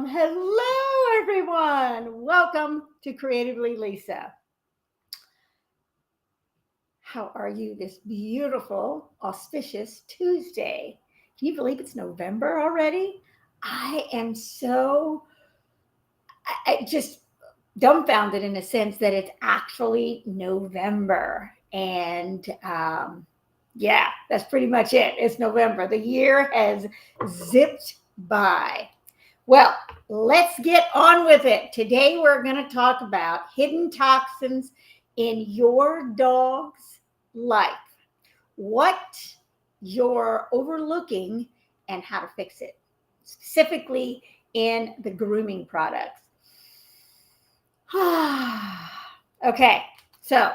Hello, everyone. Welcome to Creatively Lisa. How are you this beautiful, auspicious Tuesday? Can you believe it's November already? I am just dumbfounded in a sense that it's actually November. And yeah, that's pretty much it. It's November. The year has zipped by. Well, let's get on with it. Today we're going to talk about hidden toxins in your dog's life, what you're overlooking, and how to fix it, specifically in the grooming products. Okay, so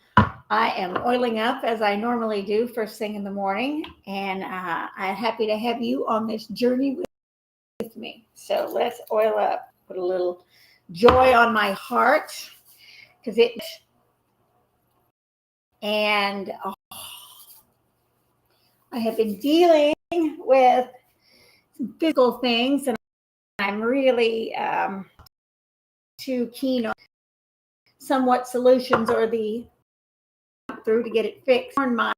I am oiling up as I normally do first thing in the morning, and I'm happy to have you on this journey with me. So let's oil up, put a little joy on my heart because I have been dealing with some physical things, and I'm really too keen on somewhat solutions or the through to get it fixed. My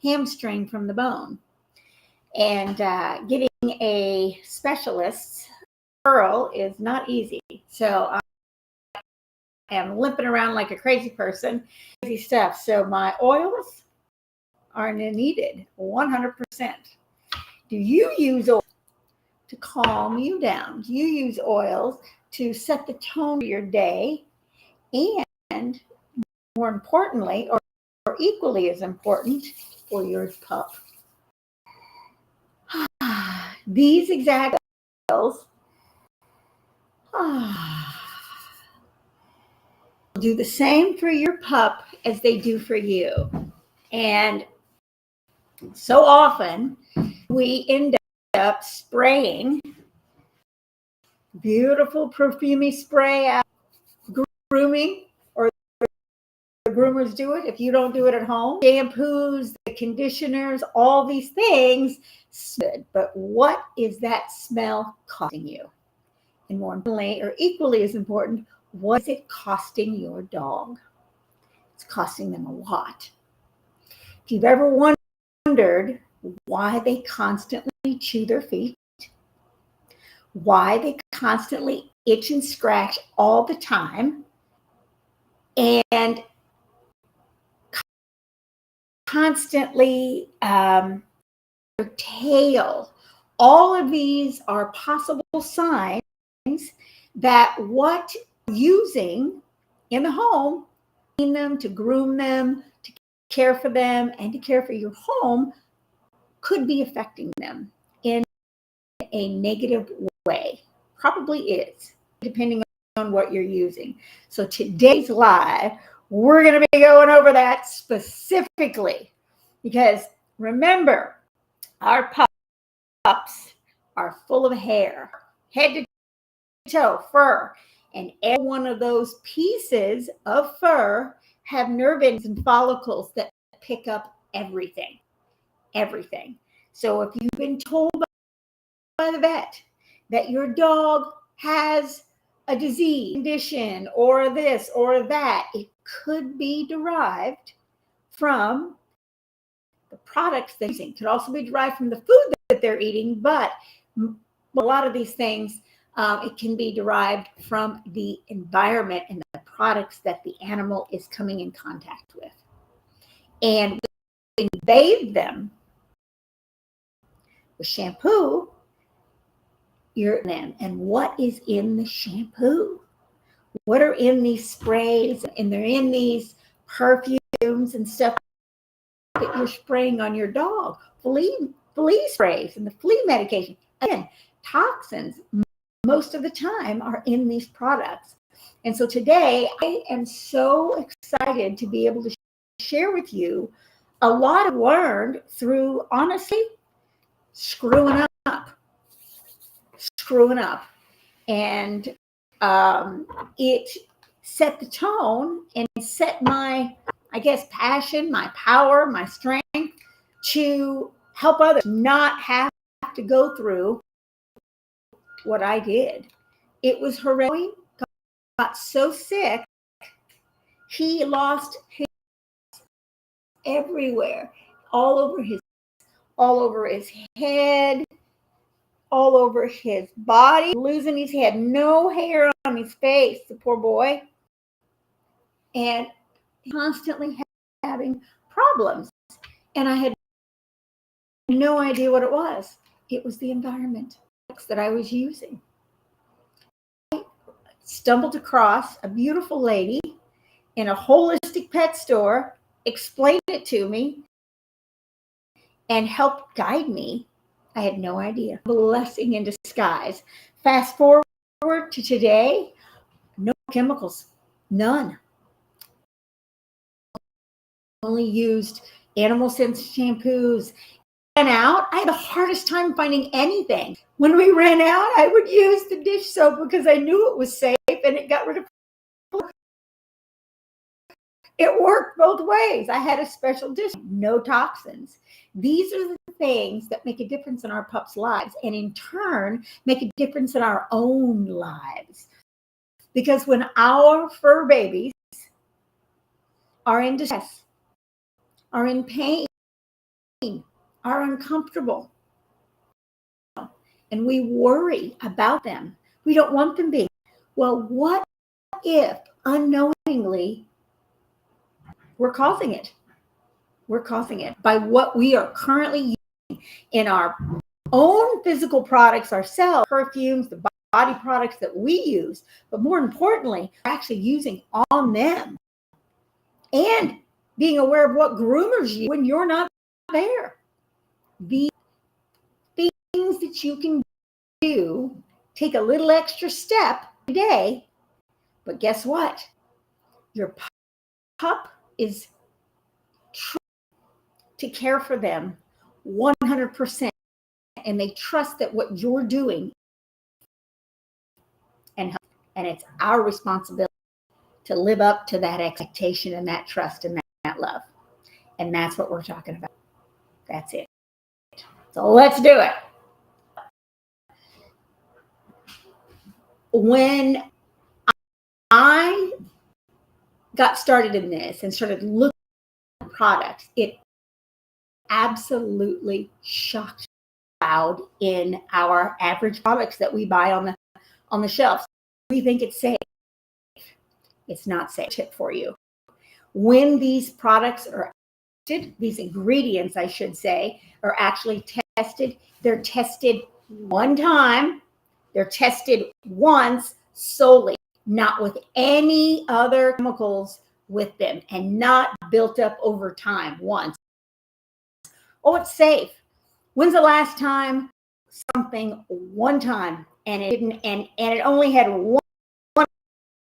hamstring from the bone, and getting a specialist referral is not easy. So I am limping around like a crazy person, crazy stuff. So my oils are needed 100%. Do you use oil to calm you down? Do you use oils to set the tone for your day? And more importantly, or equally as important, for your pup. These exact oils do the same for your pup as they do for you. And so often we end up spraying beautiful perfumey spray out grooming, or the groomers do it if you don't do it at home. Shampoos, the conditioners, all these things, good. But what is that smell costing you? And more importantly, or equally as important, what is it costing your dog? It's costing them a lot. If you've ever wondered why they constantly chew their feet, why they constantly itch and scratch all the time, and constantly their tail, all of these are possible signs that what you're using in the home, to groom them, to care for them, and to care for your home, could be affecting them in a negative way. Probably is, depending on what you're using. So today's live, we're going to be going over that specifically, because remember, our pups are full of hair, head to toe, fur, and every one of those pieces of fur have nerve endings and follicles that pick up everything. So if you've been told by the vet that your dog has a disease, condition, or this or that, it could be derived from the products they're using. It could also be derived from the food that they're eating, but a lot of these things, it can be derived from the environment and the products that the animal is coming in contact with. And when you bathe them with shampoo, and what is in the shampoo? What are in these sprays? And they're in these perfumes and stuff that you're spraying on your dog. Flea sprays and the flea medication. Again, toxins most of the time are in these products. And so today I am so excited to be able to share with you a lot I've learned through, honestly, screwing up. And it set the tone and set my, passion, my power, my strength to help others not have to go through what I did. It was horrific. Got so sick, he lost his everywhere, all over his head, all over his body, losing his head, no hair on his face, the poor boy, and constantly having problems. And I had no idea what it was. It was the environment that I was using. I stumbled across a beautiful lady in a holistic pet store, explained it to me, and helped guide me. I had no idea. Blessing in disguise. Fast forward to today, no chemicals, none. Only used animal scent shampoos. Ran out, I had the hardest time finding anything. When we ran out, I would use the dish soap because I knew it was safe and it got rid of. It worked both ways. I had a special dish, no toxins. These are the things that make a difference in our pups' lives, and in turn make a difference in our own lives. Because when our fur babies are in distress, are in pain, are uncomfortable, and we worry about them, we don't want them being. Well, what if unknowingly we're causing it? We're causing it by what we are currently using in our own physical products ourselves, perfumes, the body products that we use, but more importantly, we're actually using on them, and being aware of what groomers use when you're not there. These things that you can do, take a little extra step today, but guess what? Your pup is to care for them 100%, and they trust that what you're doing and it's our responsibility to live up to that expectation and that trust and that love. And that's what we're talking about. That's it. So let's do it. When I got started in this and started looking at products, it absolutely shocked loud in our average products that we buy on the shelves. We think it's safe. It's not safe. Tip for you. When these products are tested, these ingredients, I should say, are actually tested, they're tested one time. They're tested once solely, not with any other chemicals with them, and not built up over time once. Oh, it's safe. When's the last time something one time and it didn't, and it only had one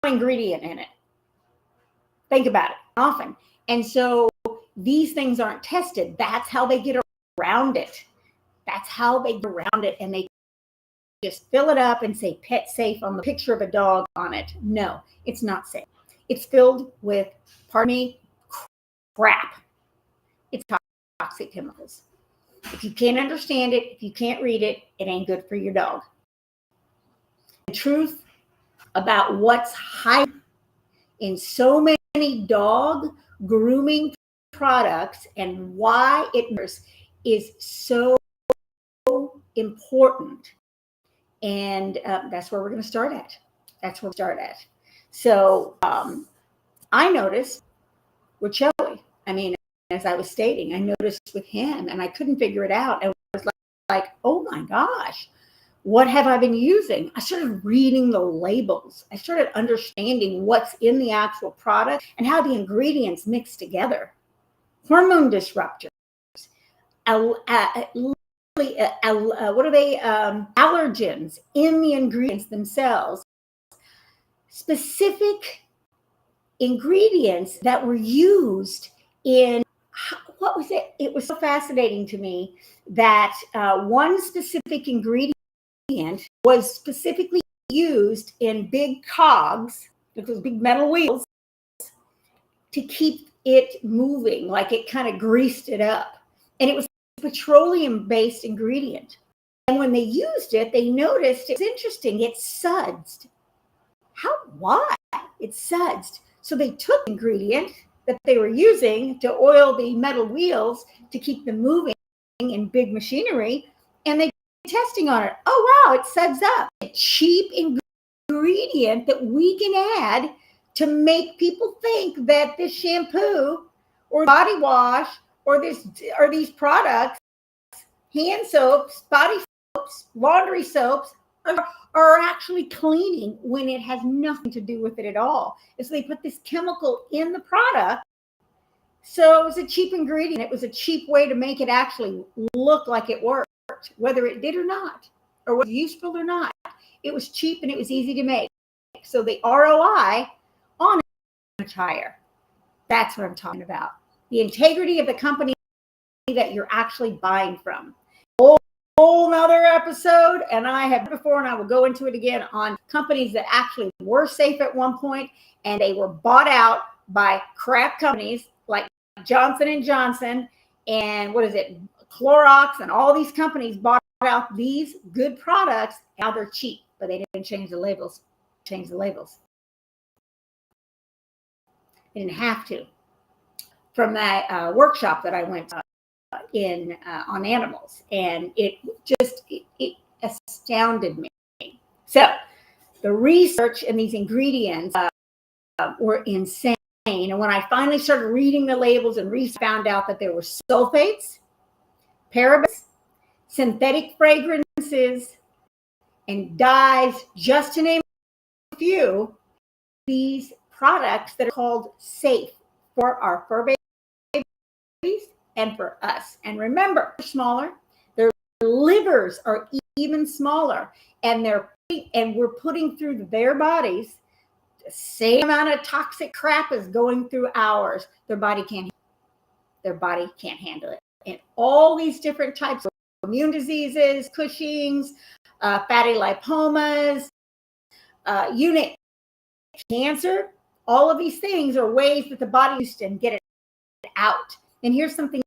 ingredient in it? Think about it often. And so these things aren't tested. That's how they get around it. That's how they get around it. And they just fill it up and say pet safe on the picture of a dog on it. No, it's not safe. It's filled with, pardon me, crap. It's toxic chemicals. If you can't understand it, if you can't read it, it ain't good for your dog. The truth about what's hiding in so many dog grooming products and why it matters is so important. And that's where we're going to start at. That's where we start at. So I noticed with Joey, I mean, as I was stating, I noticed with him and I couldn't figure it out. I was like, oh my gosh, what have I been using? I started reading the labels. I started understanding what's in the actual product and how the ingredients mix together. Hormone disruptors, what are they? Allergens in the ingredients themselves. Specific ingredients that were used in, what was it? It was so fascinating to me that one specific ingredient was specifically used in big cogs, those big metal wheels, to keep it moving, like it kind of greased it up. And it was a petroleum-based ingredient. when they used it, they noticed it's interesting. It sudsed. Why? It sudsed. So they took the ingredient that they were using to oil the metal wheels to keep them moving in big machinery, and they testing on it. Oh, wow, it suds up. A cheap ingredient that we can add to make people think that this shampoo or body wash or these products, hand soaps, body soaps, laundry soaps, are actually cleaning when it has nothing to do with it at all. And so they put this chemical in the product. So it was a cheap ingredient. It was a cheap way to make it actually look like it worked, whether it did or not, or was useful or not. It was cheap and it was easy to make. So the ROI on it was much higher. That's what I'm talking about. The integrity of the company that you're actually buying from. Whole nother episode, and I have before, and I will go into it again, on companies that actually were safe at one point and they were bought out by crap companies like Johnson & Johnson and Clorox, and all these companies bought out these good products. Now they're cheap, but they didn't change the labels. They didn't have to. From that workshop that I went to on animals, and it astounded me. So the research and these ingredients were insane. And when I finally started reading the labels and found out that there were sulfates, parabens, synthetic fragrances, and dyes, just to name a few, these products that are called safe for our fur babies and for us. And remember, they're smaller. Their livers are even smaller, and we're putting through their bodies the same amount of toxic crap is going through ours. Their body can't handle it. And all these different types of immune diseases, Cushing's, fatty lipomas, cancer, all of these things are ways that the body used to get it out. And here's something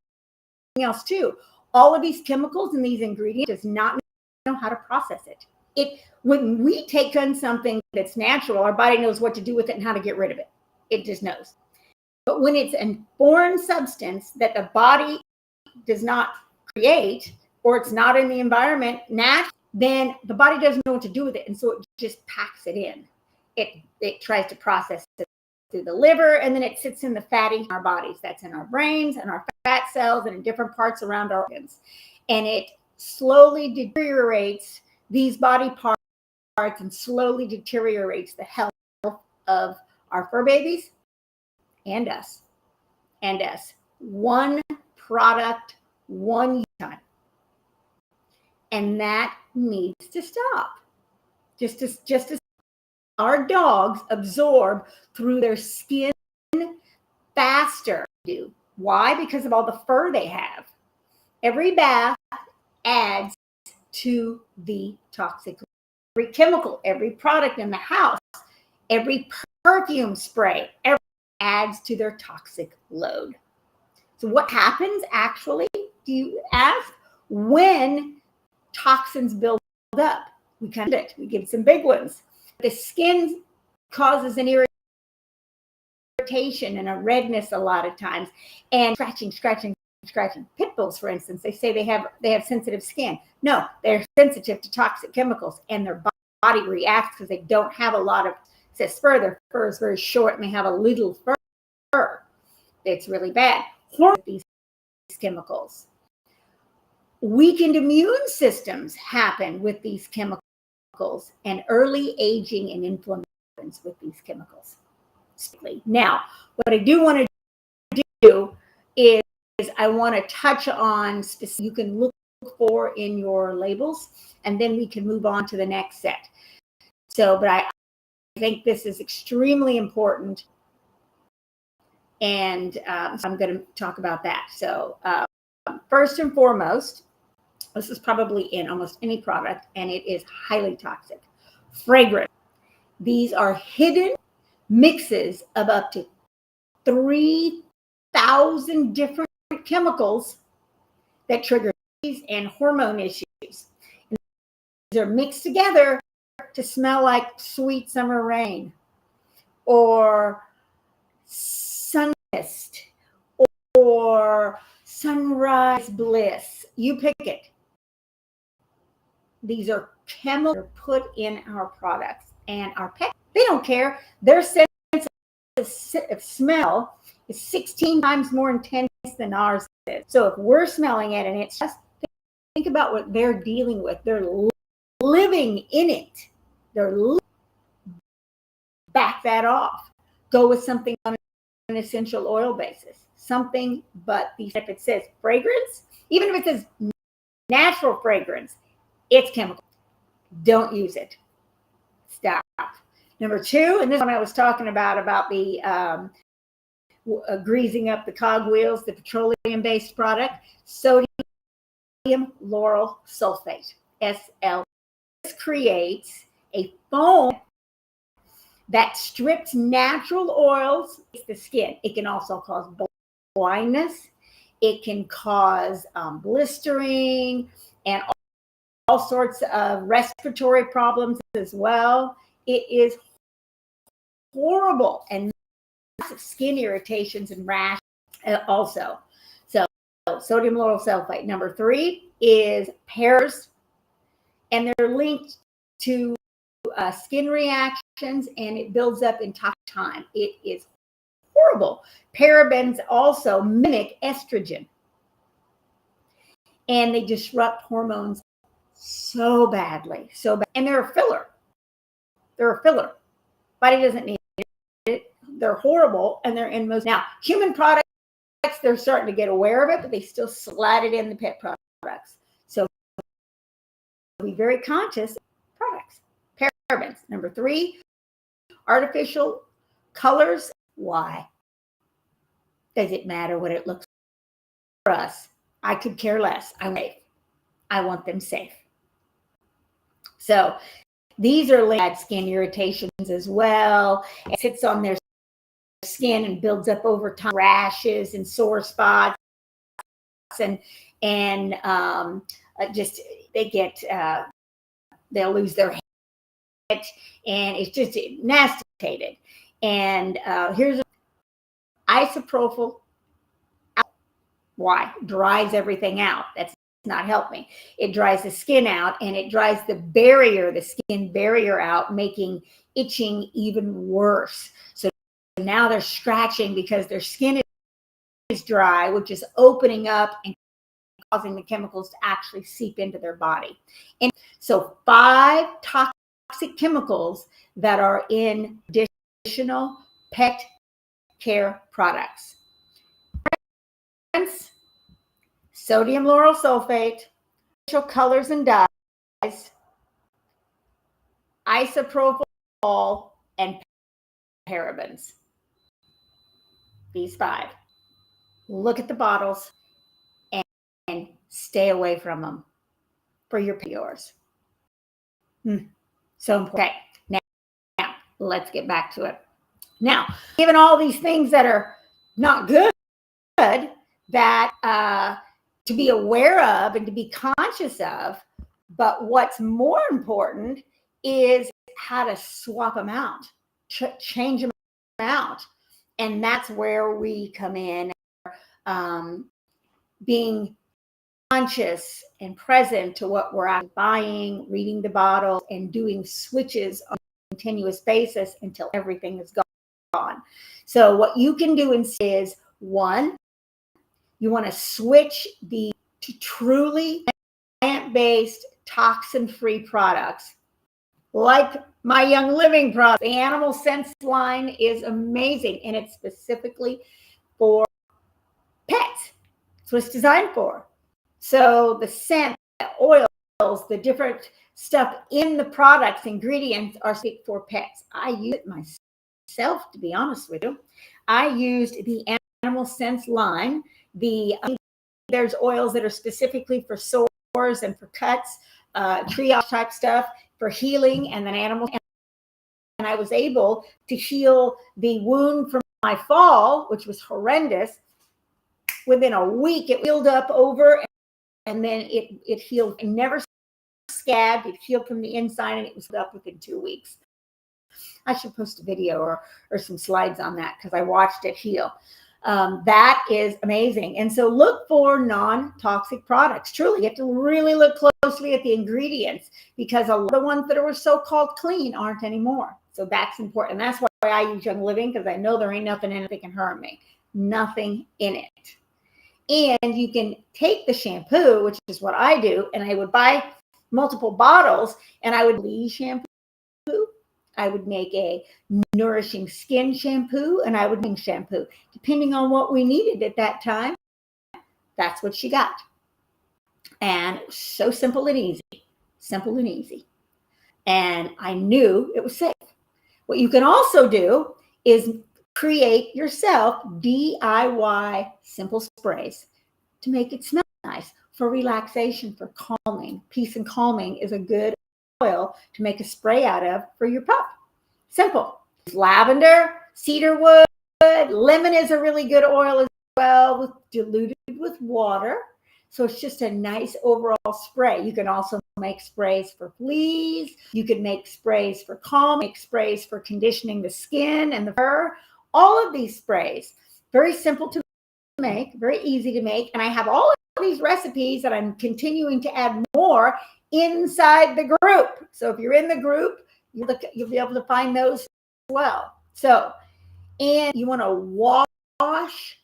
else too. All of these chemicals and these ingredients does not know how to process it. When we take on something that's natural, our body knows what to do with it and how to get rid of it. It just knows. But when it's a foreign substance that the body does not create, or it's not in the environment naturally, then the body doesn't know what to do with it. And so it just packs it in. It tries to process it through the liver, and then it sits in the fatty in our bodies. That's in our brains and our fat cells and in different parts around our organs. And it slowly deteriorates these body parts and slowly deteriorates the health of our fur babies and us. One product, one time. And that needs to stop. Just as our dogs absorb through their skin faster do. Why? Because of all the fur they have. Every bath adds to the toxic. Every chemical, every product in the house, every perfume spray, everything adds to their toxic load. So what happens actually, do you ask? When toxins build up, we give some big ones. The skin causes an irritation and a redness a lot of times, and scratching. Pit bulls, for instance, they say they have sensitive skin. No, they're sensitive to toxic chemicals, and their body reacts because they don't have a lot of fur. Their fur is very short, and they have a little fur. It's really bad. These chemicals. Weakened immune systems happen with these chemicals, and early aging and inflammation with these chemicals. Now, what I do want to do is I want to touch on specific you can look for in your labels, and then we can move on to the next set. But I think this is extremely important, and so I'm going to talk about that. So first and foremost, this is probably in almost any product, and it is highly toxic. Fragrance. These are hidden mixes of up to 3,000 different chemicals that trigger disease and hormone issues. And are mixed together to smell like sweet summer rain or sun mist or sunrise bliss. You pick it. These are chemicals put in our products, and our pets, they don't care. Their sense of smell is 16 times more intense than ours is. So if we're smelling it and it's just, think about what they're dealing with. They're living in it. Back that off. Go with something on an essential oil basis. Something, but if it says fragrance, even if it says natural fragrance, it's chemical. Don't use it. Stop. Number 2, and this one I was talking about the greasing up the cogwheels, the petroleum-based product, sodium lauryl sulfate, SL. This creates a foam that strips natural oils to the skin. It can also cause blindness. It can cause blistering and all sorts of respiratory problems as well. It is horrible, and skin irritations and rash also. So sodium lauryl sulfate. Number 3 is pears, and they're linked to skin reactions, and it builds up in time. It is horrible. Parabens also mimic estrogen, and they disrupt hormones so badly, and they're a filler. Body doesn't need it. They're horrible, and they're in most. Now, human products, they're starting to get aware of it, but they still slide it in the pet products. So be very conscious of products. Parabens. Number 3, artificial colors. Why? Does it matter what it looks like for us? I could care less. I want them safe. So these are linked skin irritations as well. It sits on their skin and builds up over time, rashes and sore spots, and just they get they'll lose their head, and it's just nasty. And here's isopropyl. Why? Dries everything out. That's not helping. It dries the skin out, and it dries the skin barrier out, making itching even worse. So now they're scratching because their skin is dry, which is opening up and causing the chemicals to actually seep into their body. And so 5 toxic chemicals that are in additional pet care products. Sodium lauryl sulfate, artificial colors and dyes, isopropyl, and parabens. These 5. Look at the bottles and stay away from them for yours. So important. Okay, now let's get back to it. Now, given all these things that are not good, that to be aware of and to be conscious of, but what's more important is how to swap them out, change them out. And that's where we come in, being conscious and present to what we're buying, reading the bottle, and doing switches on a continuous basis until everything is gone. So what you can do is, 1, you want to switch to truly plant-based, toxin-free products, like my Young Living product. The Animal Sense line is amazing, and it's specifically for pets. That's what it's designed for. So the scent, the oils, the different stuff in the products, ingredients are for pets. I use it myself, to be honest with you. I used the Animal Sense line. There's oils that are specifically for sores and for cuts, triage type stuff for healing, and then animals. And I was able to heal the wound from my fall, which was horrendous. Within a week, it healed up over, and then it healed. I never scabbed, it healed from the inside, and it was up within 2 weeks. I should post a video or some slides on that because I watched it heal. That is amazing. And so look for non-toxic products. Truly, you have to really look closely at the ingredients, because a lot of the ones that are so-called clean aren't anymore. So that's important. That's why I use Young Living, because I know there ain't nothing in it that can harm me. Nothing in it. And you can take the shampoo, which is what I do, and I would buy multiple bottles, and I would leave shampoo. I would make a nourishing skin shampoo, and I would make shampoo. Depending on what we needed at that time, that's what she got. And so simple and easy. Simple and easy. And I knew it was safe. What you can also do is create yourself DIY simple sprays to make it smell nice, for relaxation, for calming. Peace and calming is a good oil to make a spray out of for your pup. Simple. Lavender, cedarwood, lemon is a really good oil as well, diluted with water. So it's just a nice overall spray. You can also make sprays for fleas. You can make sprays for calm, make sprays for conditioning the skin and the fur. All of these sprays, very simple to make, very easy to make. And I have all of these recipes that I'm continuing to add more inside the group. So if you're in the group, you'll be able to find those as well. So, and you want to wash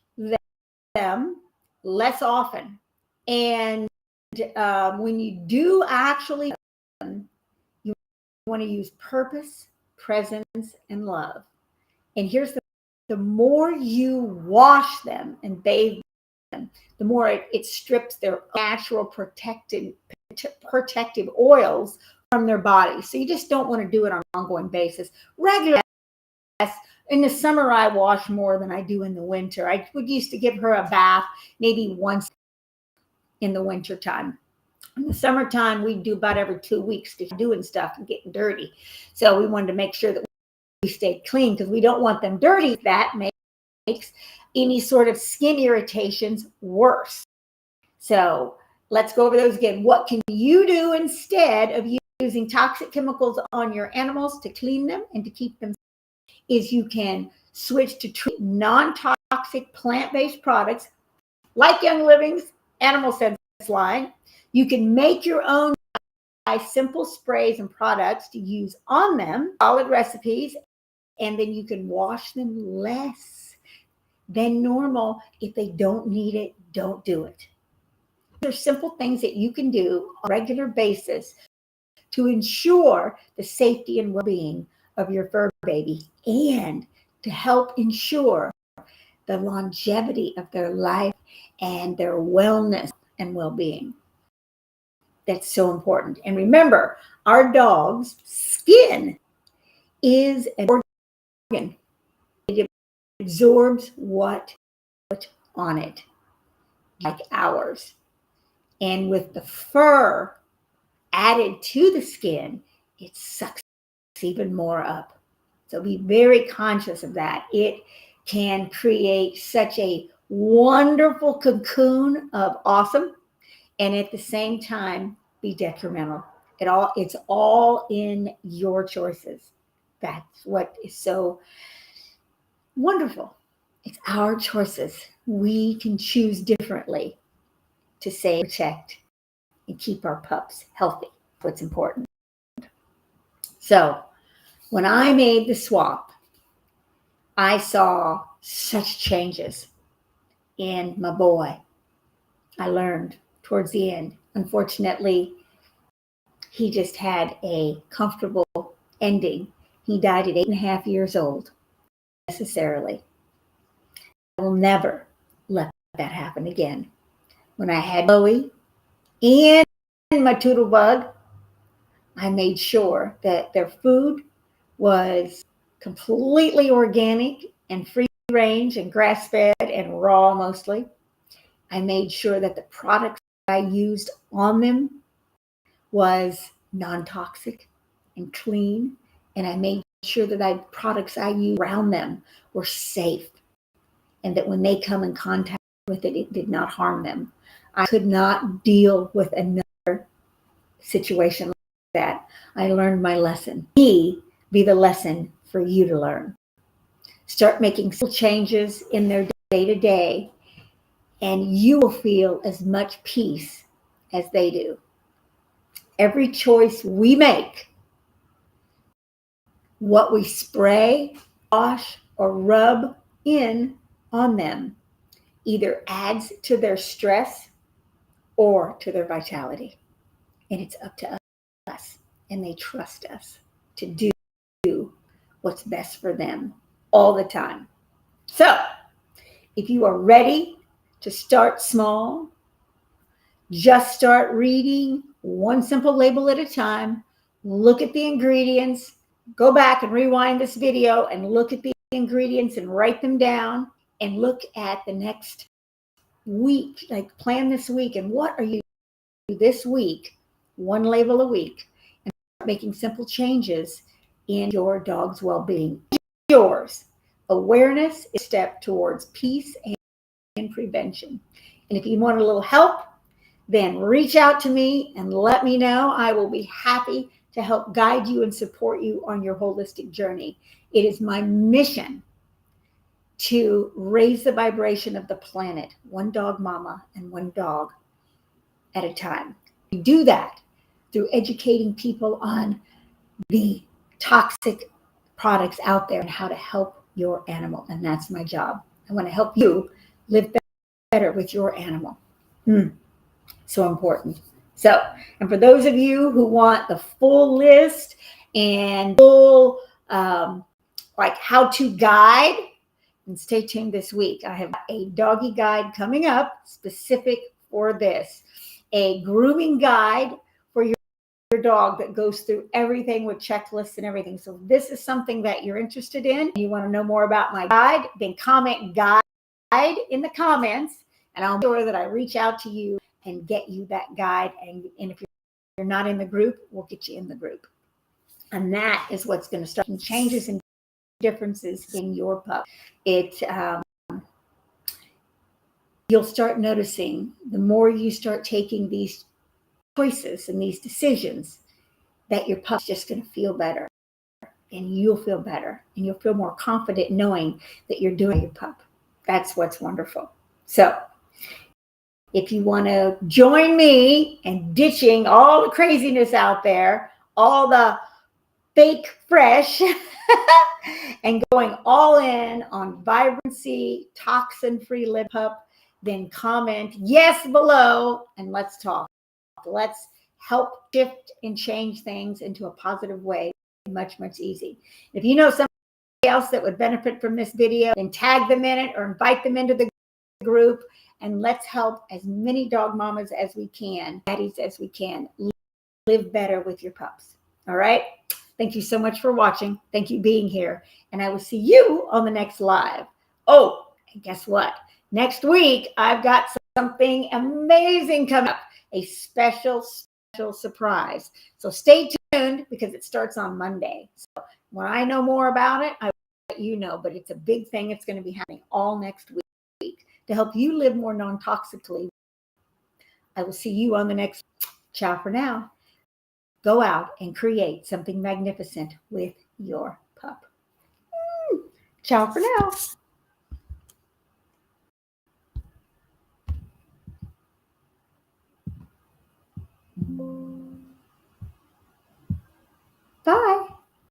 them less often. And when you do actually, you want to use purpose, presence, and love. And here's the more you wash them and bathe them, the more it strips their natural protective oils from their body. So you just don't want to do it on an ongoing basis. Regular. In the summer, I wash more than I do in the winter. I would used to give her a bath maybe once in the winter time. In the summertime, we'd do about every 2 weeks because doing stuff and getting dirty. So we wanted to make sure that we stayed clean, because we don't want them dirty. That makes any sort of skin irritations worse. So let's go over those again. What can you do instead of using toxic chemicals on your animals to clean them and to keep them? Is you can switch to non-toxic plant-based products like Young Living's Animal Sense line. You can make your own simple sprays and products to use on them, solid recipes, and then you can wash them less than normal. If they don't need it, don't do it. There's simple things that you can do on a regular basis to ensure the safety and well-being of your fur baby, and to help ensure the longevity of their life and their wellness and well-being. That's so important. And remember, our dog's skin is an organ. It absorbs what put on it, like ours. And with the fur added to the skin, it sucks even more up. So be very conscious of that. It can create such a wonderful cocoon of awesome, and at the same time be detrimental. It's all in your choices. That's what is so wonderful. It's our choices. We can choose differently to save, protect, and keep our pups healthy. What's important. So when I made the swap, I saw such changes in my boy. I learned towards the end. Unfortunately, he just had a comfortable ending. He died at 8.5 years old, necessarily. I will never let that happen again. When I had Chloe and my Toodle Bug, I made sure that their food was completely organic and free range and grass fed and raw mostly. I made sure that the products I used on them was non-toxic and clean. And I made sure that the products I used around them were safe, and that when they come in contact with it, it did not harm them. I could not deal with another situation like that, I learned my lesson. Be the lesson for you to learn. Start making simple changes in their day-to-day, and you will feel as much peace as they do. Every choice we make, what we spray, wash, or rub in on them, either adds to their stress or to their vitality. And it's up to us, and they trust us to do what's best for them all the time. So, if you are ready to start small, just start reading one simple label at a time. Look at the ingredients. Go back and rewind this video and look at the ingredients and write them down, and look at the next week, like plan this week, and what are you doing this week, one label a week, and start making simple changes in your dog's well-being. Yours. Awareness is a step towards peace and prevention. And if you want a little help, then reach out to me and let me know. I will be happy to help guide you and support you on your holistic journey. It is my mission to raise the vibration of the planet, one dog mama and one dog at a time. We do that through educating people on the toxic products out there and how to help your animal. And that's my job. I want to help you live better with your animal. So important. So, and for those of you who want the full list and full like how-to guide, and stay tuned this week. I have a doggy guide coming up specific for this. A grooming guide for your dog that goes through everything with checklists and everything. So if this is something that you're interested in, you want to know more about my guide, then comment guide in the comments, and I'll make sure that I reach out to you and get you that guide. And if you're not in the group, we'll get you in the group. And that is what's going to start changes and differences in your pup. You'll start noticing the more you start taking these choices and these decisions, that your pup's just going to feel better, and you'll feel better, and you'll feel more confident knowing that you're doing your pup. That's what's wonderful. So if you want to join me in ditching all the craziness out there, all the fake fresh, and going all in on vibrancy, toxin-free live pup, then comment yes below, and let's talk. Let's help shift and change things into a positive way. Much, much easy. If you know somebody else that would benefit from this video, then tag them in it or invite them into the group, and let's help as many dog mamas as we can, daddies as we can, live better with your pups. All right? Thank you so much for watching. Thank you for being here. And I will see you on the next live. Oh, and guess what? Next week, I've got something amazing coming up. A special surprise. So stay tuned, because it starts on Monday. So when I know more about it, I will let you know. But it's a big thing. It's going to be happening all next week to help you live more non-toxically. I will see you on the next. Ciao for now. Go out and create something magnificent with your pup. Ciao for now.